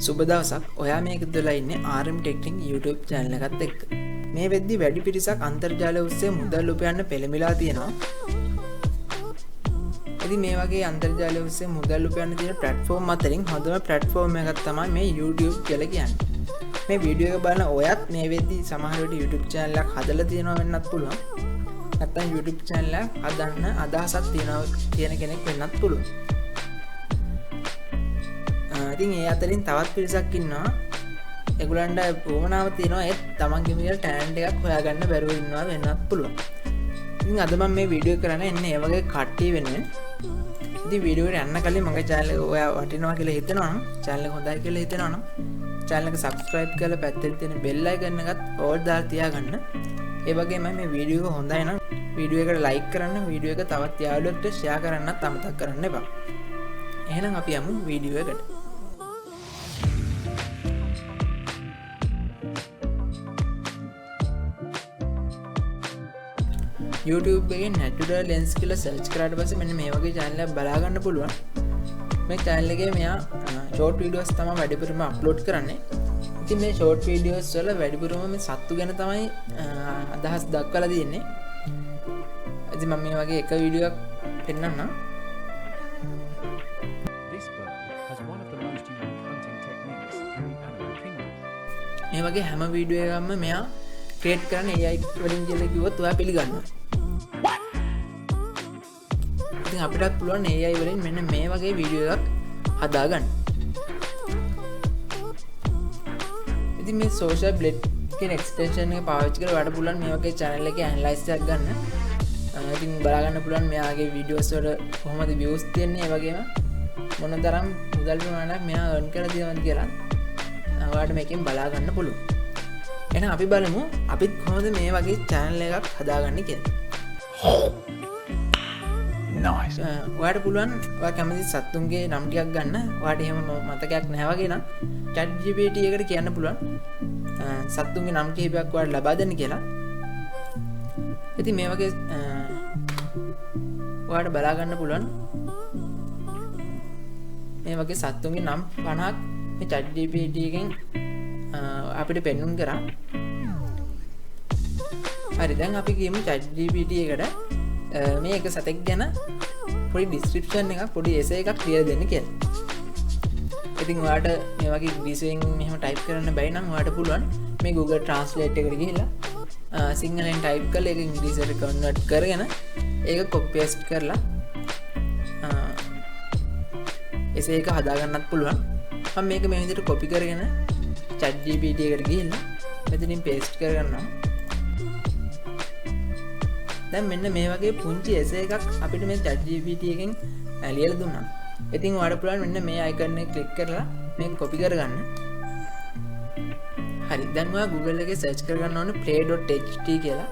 සුබ දවසක්. ඔයා මේක දලා ඉන්නේ RM Technic YouTube channel එකත් එක්ක. මේ වෙද්දි වැඩි පිරිසක් අන්තර්ජාලය ඔස්සේ මුදල් උපයන්න පෙළඹිලා තියෙනවා. ඉතින් මේ වගේ අන්තර්ජාලය ඔස්සේ මුදල් උපයන්න තියෙන platform අතරින් හොඳම platform එකක් තමයි මේ YouTube කියලා කියන්නේ. මේ වීඩියෝ එක බලන ඔයත් මේ වෙද්දි සමහර විට YouTube channel එකක් හදලා තියෙනවා වෙන්නත් පුළුවන්. නැත්නම් YouTube channel එක හදන්න අදහසක් තියෙන කෙනෙක් වෙන්නත් පුළුවන්. ඉතින් ඒ අතරින් තවත් පිරිසක් ඉන්නවා. ඒගොල්ලන්ට වමනාව තියෙනවා ඒත් තමන්ගේ විදිහට ටැලන්ට් එකක් හොයාගන්න බැරුව ඉන්නවා වෙන්නත් පුළුවන්. ඉතින් අද මම මේ වීඩියෝ කරන්නේ එන්නේ ඒ වගේ කට්ටිය වෙනුවෙන්. ඉතින් වීඩියෝ එකට යන්න කලින් මගේ channel එක ඔයා වටිනවා කියලා හිතනවා නම් channel එක හොඳයි කියලා හිතනවා නම් channel එක subscribe කරලා පැත්තේ තියෙන bell icon එකත් ඕල් දාලා තියාගන්න. ඒ වගේම මේ වීඩියෝ එක හොඳයි නම් වීඩියෝ එකට like කරන්න, වීඩියෝ එක තවත් යාළුවෙක්ට share කරන්නත් අමතක කරන්න එපා. එහෙනම් අපි යමු වීඩියෝ එකට. YouTube එකේ natural lens කියලා search කරාට පස්සේ මෙන්න මේ වගේ channel එකක් බලා ගන්න පුළුවන්. මේ channel එකේ මෙයා short videos තමයි වැඩිපුරම upload කරන්නේ. ඉතින් මේ short videos වල වැඩිපුරම මේ සත්තු ගැන තමයි අදහස් දක්වලා තියෙන්නේ. ඉතින් මම මේ වගේ එක වීඩියෝ එකක් පෙන්නන්නම්. මේ වගේ හැම වීඩියෝ එකක්ම මෙයා ක්‍රියේට් කරන්නේ AI වලින් කියලා කිව්වොත් ඔයා පිළිගන්නවා. ඉතින් අපිටත් පුළුවන් AI වලින් මෙන්න මේ වගේ වීඩියෝ එකක් හදාගන්න. ඉතින් මේ social blade කියන extension එක පාවිච්චි කරලා ඔයාලට පුළුවන් මේ වගේ channel එකේ analysis එකක් ගන්න. ඉතින් බලා ගන්න පුළුවන් මෙයාගේ videos වල කොහොමද views තියෙන්නේ, ඒ වගේම මොනතරම් මුදල් ප්‍රමාණයක් මෙයා earn කරලා තියෙනවද කියලා ඔයාලට මේකෙන් බලා ගන්න පුළුවන්. එහෙනම් අපි බලමු අපිත් කොහොමද මේ වගේ channel එකක් හදාගන්නේ කියලා. Nice. ඔයාලට පුළුවන් ඔයා කැමති සත්තුන්ගේ නම් ටිකක් ගන්න. ඔයාලට එහෙම මතකයක් නැහැ වගේ නම් Chatgpt එකට කියන්න පුළුවන් සත්තුන්ගේ නම් කිහිපයක් ඔයාලට ලබා දෙන්න කියලා. ඉතින් මේ වගේ ඔයාලට බලා ගන්න පුළුවන් මේ වගේ සත්තුන්ගේ නම් 50ක් මේ Chatgpt එකෙන් අපිට පෙන්නුම් කරා. හරි, දැන් අපි කියමු Chatgpt එකට මේ එක සතෙක් ගැන පොඩි description එකක්, පොඩි essay එකක් ලියලා දෙන්න කියලා. ඉතින් ඔයාලට මේ වගේ ඉංග්‍රීසියෙන් මෙහෙම type කරන්න බැරි නම් ඔයාලට පුළුවන් මේ Google Translate එකට ගිහිල්ලා සිංහලෙන් type කරලා ඒක ඉංග්‍රීසියට convert කරගෙන ඒක copy paste කරලා essay එක හදාගන්නත් පුළුවන්. මම මේක මේ විදිහට copy කරගෙන Chatgpt එකට ගිහිල්ලා මෙතනින් paste කරගන්නවා. දැන් මෙන්න මේ වගේ පුංචි essay එකක් අපිට මේ Chatgpt එකෙන් ලියලා දුන්නා. ඉතින් ඔයාලට පුළුවන් මෙන්න මේ icon එක click කරලා මේක copy කරගන්න. හරි, දැන් ඔයා Google එකේ search කරගන්න ඕනේ play.ht කියලා.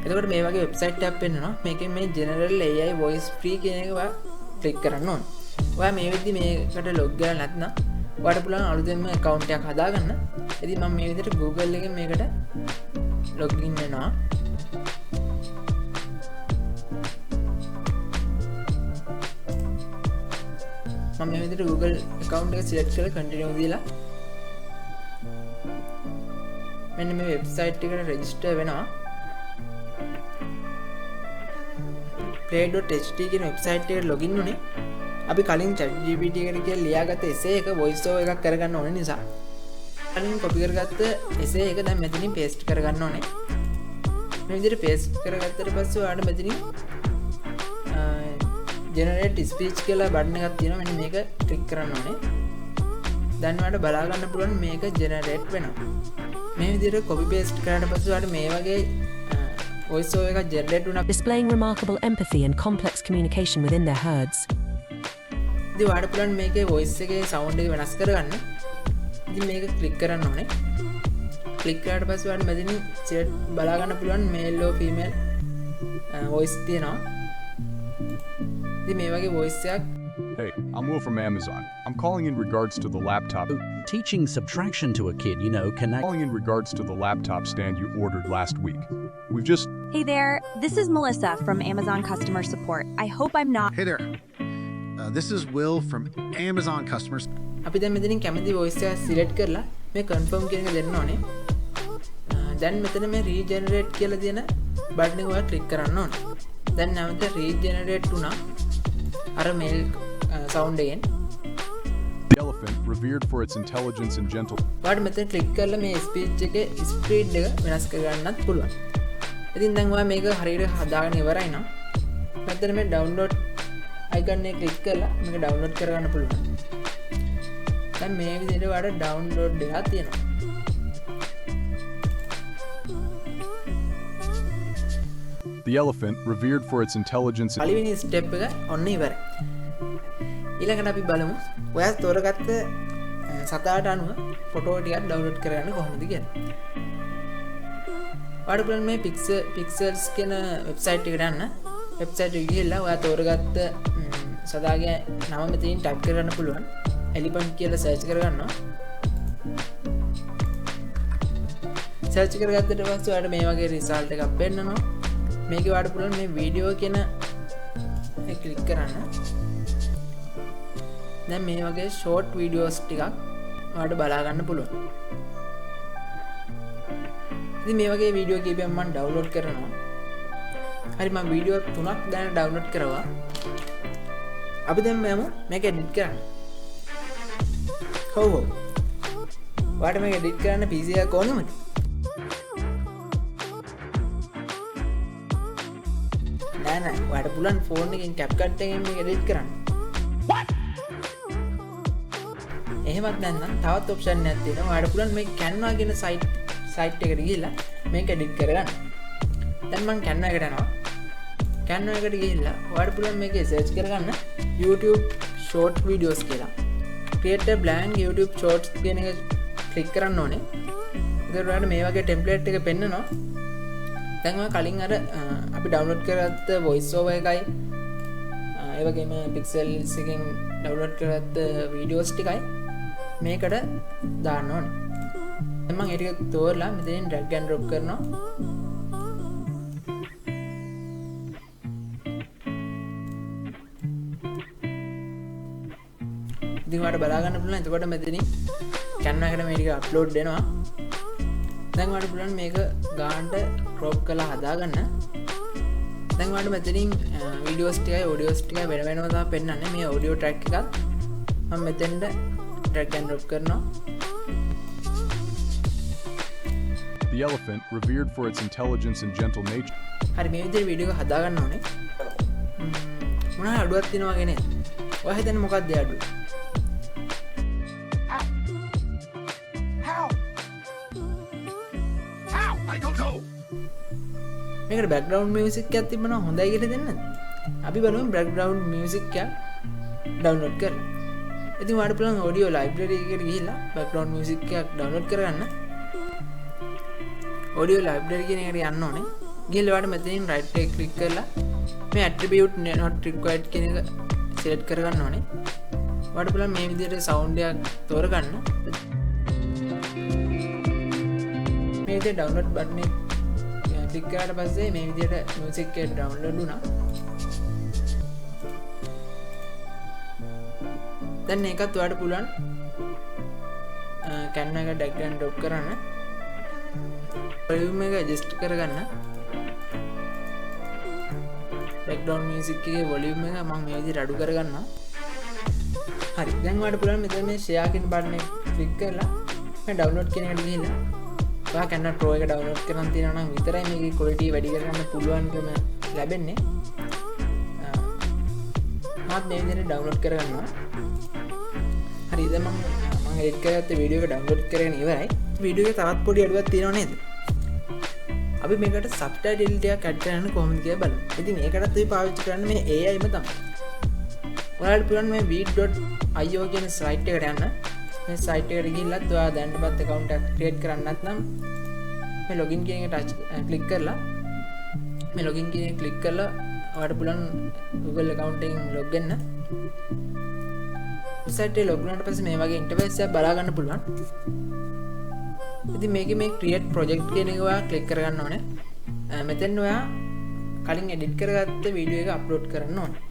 එතකොට මේ වගේ website එකක් පෙන්නනවා. මේකෙන් මේ general AI voice free කියන එක ඔයා click කරන්න ඕනේ. ඔයා මේ විදිහට මේකට log කරලා නැත්නම් ඔයාලට පුළුවන් අලුතෙන්ම account එකක් හදාගන්න. ඉතින් මම මේ විදිහට Google එකෙන් මේකට login වෙනවා. මම මේ විදිහට Google account එක select කරලා continue දීලා මෙන්න මේ website එකට register වෙනවා. play.ht කියන website එකට login වුණේ. අපි කලින් Chatgpt එකට කියලා ලියාගත්ත essay එක voice over එකක් කරගන්න ඕනේ නිසා කලින් copy කරගත්ත essay එක දැන් මෙතනින් paste කරගන්න ඕනේ. මේ විදිහට paste කරගත්තට පස්සේ ඔයාලට මෙතනින් generate speech කියලා බටන් එකක් තියෙනවා. මෙන්න මේක click කරන්න ඕනේ. දැන් ඔයාලට බලා ගන්න පුළුවන් මේක generate වෙනවා. මේ විදිහට copy paste කරාට පස්සේ ඔයාලට මේ වගේ voice over එකක් generate වුණා. Displaying remarkable empathy and complex communication within their herds. ඉතින් ඔයාලට පුළුවන් මේකේ voice එකේ sound එක වෙනස් කරගන්න. ඉතින් මේක click කරන්න ඕනේ. click කරාට පස්සේ ඔයාලට මෙතනින් select බලා ගන්න පුළුවන් male or female voice තියෙනවා. ඉතින් මේ වගේ voice එකක්. Hey, I'm Will from Amazon. I'm calling in regards to the laptop. Teaching subtraction to a kid, you know, Calling in regards to the laptop stand you ordered last week. We've just... Hey there, this is Melissa from Amazon Customer Support. I hope I'm not... Hey there. This is Will from Amazon customers. අපි දැන් මෙතනින් කැමති voice එක select කරලා මේ confirm කියන එක දෙන්න ඕනේ. දැන් මෙතන මේ regenerate කියලා තියෙන බටන් එක ඔයා click කරන්න ඕනේ. දැන් නැවත regenerate වුණා අර mail sound එකෙන්. The elephant, revered for its intelligence and gentle. ඔයාට මෙතන click කරලා මේ speech එකේ speed එක වෙනස් කරගන්නත් පුළුවන්. ඉතින් දැන් ඔයා මේක හරියට හදාගෙන ඉවරයි නම් මෙතන මේ download icon එක click කරලා මේක download කරගන්න පුළුවන්. දැන් මේ විදිහට ඔයාලට download එකක් තියෙනවා. The elephant, revered for its intelligence. පළවෙනි step එක ඔන්න ඉවරයි. ඊළඟට අපි බලමු ඔයා තෝරගත්ත සතාට අනුව ෆොටෝ ටිකක් download කරගන්න කොහොමද කියලා. ඔයාලට බලන්න මේ pixels කියන website එකට යන්න. website එකට ගිහිල්ලා ඔයා තෝරගත්ත සතාගේ නම මෙතනින් type කරගන්න පුළුවන්. elephant කියලා search කරගන්නවා. search කරගත්තට පස්සේ ඔයාලට මේ වගේ result එකක් පෙන්නනවා. මේකේ ඔයාලට පුළුවන් මේ වීඩියෝ කියන එක ක්ලික් කරන්න. දැන් මේ වගේ short videos ටිකක් ඔයාලට බලා ගන්න පුළුවන්. ඉතින් මේ වගේ වීඩියෝ කීපයක් මම download කරනවා. හරි මම වීඩියෝ 3ක් දැන් download කරවා. අපි දැන් මේක edit කරන්න. ඔව්. ඔයාලට මේක edit කරන්න PC එකක් ඕනෙමද? නෑ ඔයාලට පුළුවන් ෆෝන් එකෙන් CapCut එකෙන් මේක edit කරන්න. එහෙමත් නැත්නම් තවත් ඔප්ෂන් එකක් තියෙනවා. ඔයාලට පුළුවන් මේ Canva කියන site එකට ගිහිල්ලා මේක edit කරගන්න. දැන් මම Canva එකට යනවා. Canva එකට ගිහිල්ලා ඔයාලට පුළුවන් මේකේ search කරගන්න YouTube short videos කියලා. create a blank YouTube shorts කියන එක click කරන්න ඕනේ. ඒකට ඔයාලට මේ වගේ template එක පෙන්නනවා. දැන් ඔයා කලින් අර අපි download කරගත්ත voice over එකයි ඒ වගේම pixels එකෙන් download කරගත්ත videos ටිකයි මේකට දාන්න ඕනේ. දැන් මම ඒ ටික තෝරලා මෙතනින් drag and drop කරනවා. ඉතින් ඔයාලට බලා ගන්න පුළුවන්. එතකොට මෙතනින් Canva එකට මේ ටික upload වෙනවා. දැන් ඔයාලට පුළුවන් මේක ගානට crop කරලා හදාගන්න. දැන් ඔයාලට මෙතනින් videos ටිකයි audios ටිකයි වෙන වෙනම තමයි පෙන්නන්නේ. මේ audio track එකක් මම මෙතෙන්ට drag and drop කරනවා. The elephant, revered for its intelligence and gentle nature. හරි මේ විදිහට වීඩියෝ එක හදාගන්න ඕනේ. මොනවා අඩුවක් තියෙනවා වගේ නේද? ඔයා හිතන්නේ මොකක්ද ඒ අඩුව? මේකට background music එකක් තිබ්බනම් හොඳයි කියලා දෙන්නද? අපි බලමු background music එක download කරලා. ඉතින් ඔයාලට පුළුවන් audio library එකට ගිහිල්ලා background music එකක් download කරගන්න. audio library කියන එකට යන්න ඕනේ. ගිහිල්ලා ඔයාලට මෙතනින් right click කරලා මේ attribute not required කියන එක select කරගන්න ඕනේ. ඔයාලට පුළුවන් මේ විදිහට sound එකක් තෝරගන්න. මේ විදිහට download button එක click කරාට පස්සේ මේ විදිහට music එක download වුණා. දැන් මේකත් ඔයාලට පුළුවන් Canva එක drag and drop කරන්න. volume එක adjust කරගන්න. background music එකේ volume එක මම මේ විදිහට අඩු කරගන්නවා. හරි. දැන් ඔයාලට පුළුවන් මෙතන මේ share කියන button එක click කරලා මේ download කියන එකට ගිහිල්ලා ඔයා Canva Pro එක download කරන් තියෙනවා නම් විතරයි මේකේ quality වැඩි කරගන්න පුළුවන්කම ලැබෙන්නේ. මාත් මේ විදිහට download කරගන්නවා. හරි දැන් මම edit කරගත්ත වීඩියෝ එක download කරගෙන ඉවරයි. වීඩියෝ එකේ තවත් පොඩි අඩුවක් තියෙනව නේද? අපි මේකට subtitle ටිකක් add කරන්න කොහොමද කියලා බලමු. ඉතින් ඒකටත් අපි පාවිච්චි කරන්නේ මේ AI ම තමයි. ඔයාලට පුළුවන් මේ weed.io කියන site එකට යන්න. මේ site එකට ගිහිල්ලත් ඔයා දැනටපත් account එකක් create කරන්න නැත්නම් මේ login කියන එකට click කරලා මේ login කියන එක click කරලා ඔයාලට පුළුවන් Google account එකෙන් log වෙන්න. site එක log වුණාට පස්සේ මේ වගේ interface එකක් බලා ගන්න පුළුවන්. ඉතින් මේකේ මේ create project කියන එක ඔයා click කරගන්න ඕනේ. මෙතෙන් ඔයා කලින් edit කරගත්ත වීඩියෝ එක upload කරන්න ඕනේ.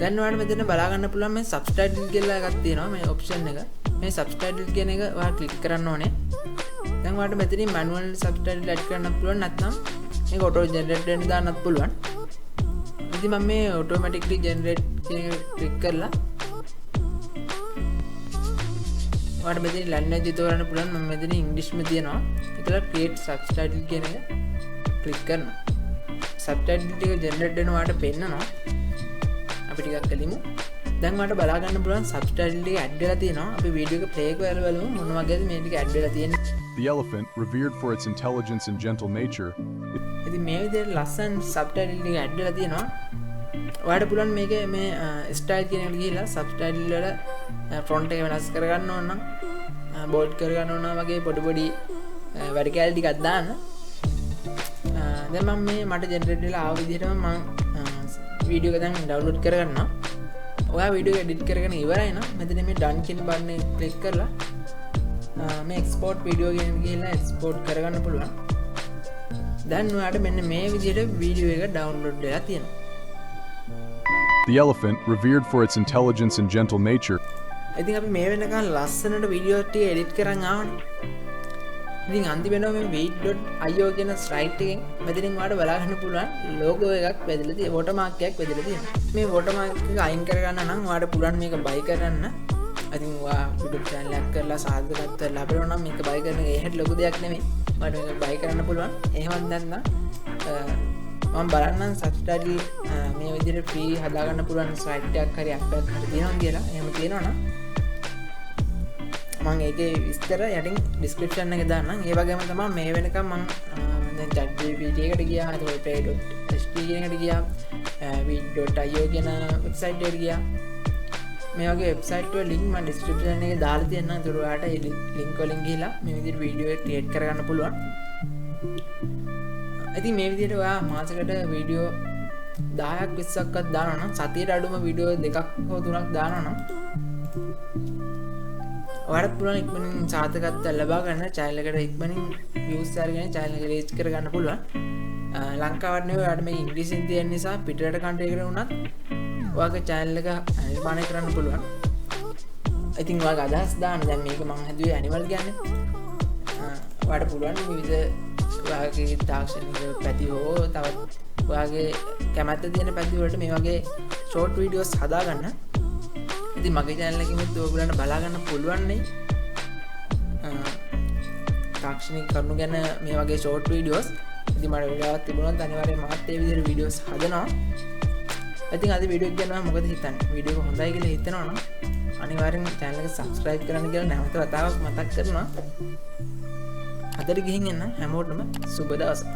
දැන් ඔයාලට මෙතන බලා ගන්න පුළුවන් මේ subtitle කියලා එකක් තියෙනවා මේ option එක. මේ subtitle කියන එක ඔයාලා click කරන්න ඕනේ. දැන් ඔයාලට මෙතනින් manual subtitle add කරන්නත් පුළුවන් නැත්නම් මේක auto generate වෙන්න දාන්නත් පුළුවන්. ඉතින් මම මේ automatically generate කියන එක click කරලා ඔයාලට මෙතන language තෝරන්න පුළුවන්. මම මෙතන English මේ තියෙනවා. ඒකල create subtitle කියන එක click කරනවා. subtitle ටික generate වෙන ඔයාලට පෙන්නනවා. අපි ටිකක් කලිමු. දැන් මට බලා ගන්න පුළුවන් subtitle ටික add වෙලා තියෙනවා. අපි වීඩියෝ එක play කරලා බලමු මොන වගේද මේ ටික add වෙලා තියෙන්නේ. The elephant, revered for its intelligence and gentle nature, ඉතින් මේ විදිහට ලස්සන subtitle ටික add වෙලා තියෙනවා. ඔයාලට පුළුවන් මේකේ මේ style කියන එකට ගිහිල්ලා subtitle වල font එක වෙනස් කරගන්න ඕන නම් bold කරගන්න ඕන වගේ පොඩි වැඩ කැලි ටිකක් දාන්න. දැන් මම මේ මට generate වෙලා ආව විදිහටම මම වීඩියෝ එක දැන් download කරගන්නවා. ඔයා වීඩියෝ එක edit කරගෙන ඉවරයි නම් මෙතන මේ done කියන බටන් එක click කරලා මේ export video කියන එකට ගිහිල්ලා export කරගන්න පුළුවන්. දැන් ඔයාලට මෙන්න මේ විදිහට වීඩියෝ එක download වෙලා තියෙනවා. the elephant, revered for its intelligence and gentle nature, ඉතින් අපි මේ වෙනකන් ලස්සනට වීඩියෝ ටික edit කරන් ආවනේ. ඉතින් අන්තිමට මේ wait.io කියන site එකෙන් මෙතනින් ඔයාලට බලා ගන්න පුළුවන් logo එකක් වැදලා තියෙනවා. watermark එකක් වැදලා තියෙනවා. මේ watermark එක අයින් කරගන්න නම් ඔයාලට පුළුවන් මේක buy කරන්න. ඉතින් ඔයා YouTube channel එකක් කරලා සාර්ථකත්වය ලැබෙනවා නම් මේක buy කරන එක එහෙට ලොකු දෙයක් නෙමෙයි. ඔයාලට මේක buy කරන්න පුළුවන්. එහෙමත් නැත්නම් මම බලන්නම් subtitle මේ විදිහට free හදාගන්න පුළුවන් site එකක් හරි app එකක් හරි තියෙනවා කියලා. එහෙම තියෙනවා නම් මම ඒකේ විස්තර යටින් description එකේ දාන්නම්. ඒ වගේම තමයි මේ වෙනකම් මම දැන් Chatgpt එකට ගියා. ඒකට play.ht කියන එකට ගියා. vid.io කියන වෙබ්සයිට් එකට ගියා. මේ වගේ වෙබ්සයිට් වල link මම description එකේ දාලා තියෙනවා. ඒකට ඔයාලට ඒ link වලින් ගිහලා මේ විදිහට වීඩියෝ එක create කරගන්න පුළුවන්. ඉතින් මේ විදිහට ඔයා මාසෙකට වීඩියෝ 10ක් 20ක්වත් දානවා නම් සතියට අඩුම වීඩියෝ 2ක් හෝ 3ක් දානවා නම් ඔයාලට පුළුවන් ඉක්මනින් සාර්ථකත්වය ලබා ගන්න channel එකට ඉක්මනින් views අරගෙන channel එක reach කරගන්න පුළුවන්. ලංකාවට නෙවෙයි ඔයාලට මේක ඉංග්‍රීසියෙන් තියෙන නිසා පිටරට country එකකට වුණත් ඔයාගේ channel එක නිර්මාණය කරන්න පුළුවන්. ඉතින් ඔයාගේ අදහස් දාන්න. දැන් මේක මම හදුවේ animal කියන්නේ. ඔයාලට පුළුවන් විවිධ ඔයාගේ තාක්ෂණික පැති හෝ තවත් ඔයාගේ කැමැත්ත තියෙන පැති වලට මේ වගේ short videos හදාගන්න. ඉතින් මගේ channel එකෙමුත් ඔයගොල්ලන්ට බලා ගන්න පුළුවන් නේ. තාක්ෂණික කරුණු ගැන මේ වගේ short videos. ඉතින් මට වෙලාවක් තිබුණොත් අනිවාර්යයෙන් මාත් ඒ විදිහට videos හදනවා. ඉතින් අද වීඩියෝ එක ගැන මොකද හිතන්නේ? වීඩියෝ එක හොඳයි කියලා හිතනවා නම් අනිවාර්යෙන් channel එක subscribe කරන්න කියලා නැවත වතාවක් මතක් කරනවා. අදට ගිහින් එන්න හැමෝටම සුබ දවසක්.